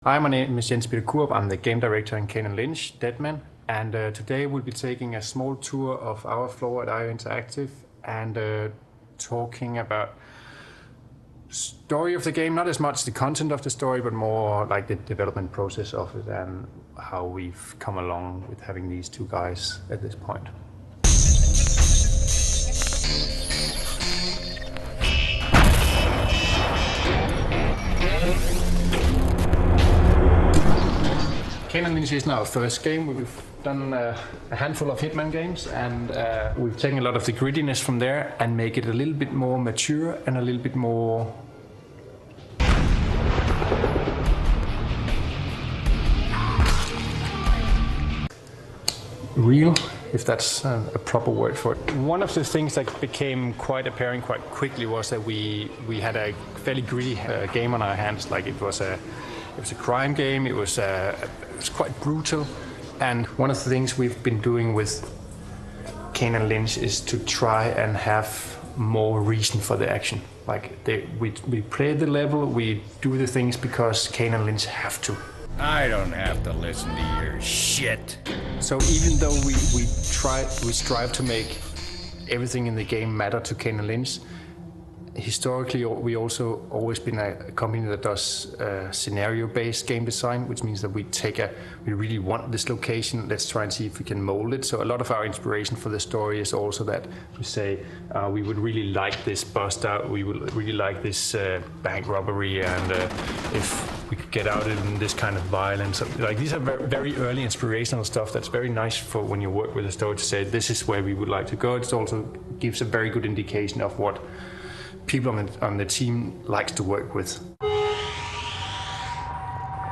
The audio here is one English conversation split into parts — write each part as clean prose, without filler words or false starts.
Hi, my name is Jens Peter Kurb. I'm the game director in Kane and Lynch, Deadman. And today we'll be taking a small tour of our floor at IO Interactive and talking about story of the game, not as much the content of the story, but more like the development process of it and how we've come along with having these two guys at this point. Kane and Lynch is now our first game. We've done a handful of Hitman games, and we've taken a lot of the grittiness from there and make it a little bit more mature and a little bit more real, if that's a proper word for it. One of the things that became quite apparent quite quickly was that we had a fairly gritty game on our hands. Like it was a crime game. It was quite brutal. And one of the things we've been doing with Kane and Lynch is to try and have more reason for the action. Like we play the level, we do the things because Kane and Lynch have to. I don't have to listen to your shit. So even though we strive to make everything in the game matter to Kane and Lynch, historically we also always been a company that does scenario-based game design, which means that we really want this location, let's try and see if we can mold it. So a lot of our inspiration for the story is also that we say we would really like this bust out, we would really like this bank robbery, and if we could get out in this kind of violence. Like these are very early inspirational stuff that's very nice for when you work with a story to say this is where we would like to go. It also gives a very good indication of what people on the team likes to work with.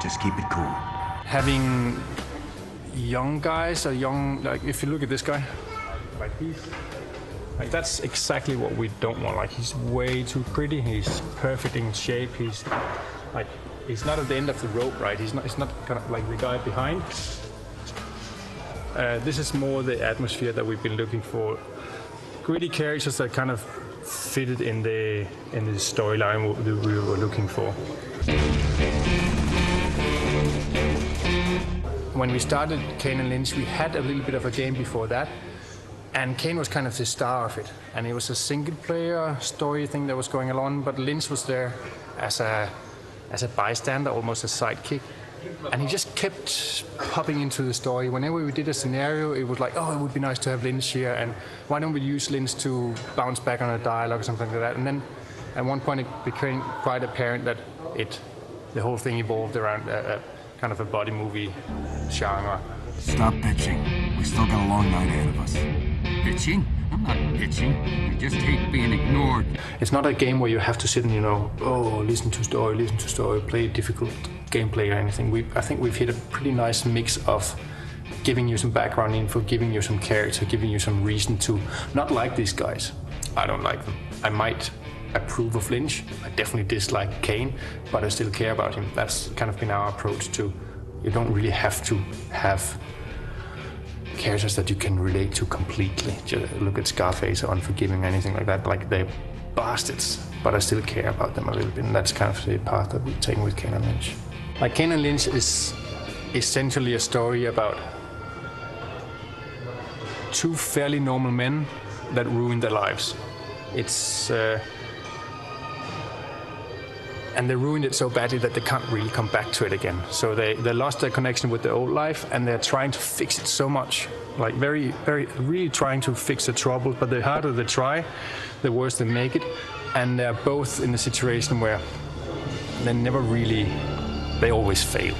Just keep it cool. Having young guys, like if you look at this guy, like that's exactly what we don't want. Like he's way too pretty. He's perfect in shape. He's not at the end of the rope, right? He's not kind of like the guy behind. This is more the atmosphere that we've been looking for. Gritty characters that kind of fitted in the storyline that we were looking for. When we started Kane and Lynch, we had a little bit of a game before that, and Kane was kind of the star of it, and it was a single-player story thing that was going along, but Lynch was there as a bystander, almost a sidekick. And he just kept popping into the story. Whenever we did a scenario, it was like, oh, it would be nice to have Lynch here, and why don't we use Lynch to bounce back on a dialogue or something like that. And then at one point it became quite apparent that the whole thing evolved around kind of a body movie genre. Stop bitching. We still got a long night ahead of us. Bitching? I'm not bitching. I just hate being ignored. It's not a game where you have to sit and, listen to story, play difficult gameplay or anything. I think we've hit a pretty nice mix of giving you some background info, giving you some character, giving you some reason to not like these guys. I don't like them. I might approve of Lynch. I definitely dislike Kane, but I still care about him. That's kind of been our approach to. You don't really have to have characters that you can relate to completely. Just look at Scarface or Unforgiving or anything like that. Like they're bastards, but I still care about them a little bit, and that's kind of the path that we've taken with Kane and Lynch. Like Kane and Lynch is essentially a story about two fairly normal men that ruin their lives. And they ruined it so badly that they can't really come back to it again. So they lost their connection with their old life, and they're trying to fix it so much. Like really trying to fix the trouble, but the harder they try, the worse they make it. And they're both in a situation where they always fail.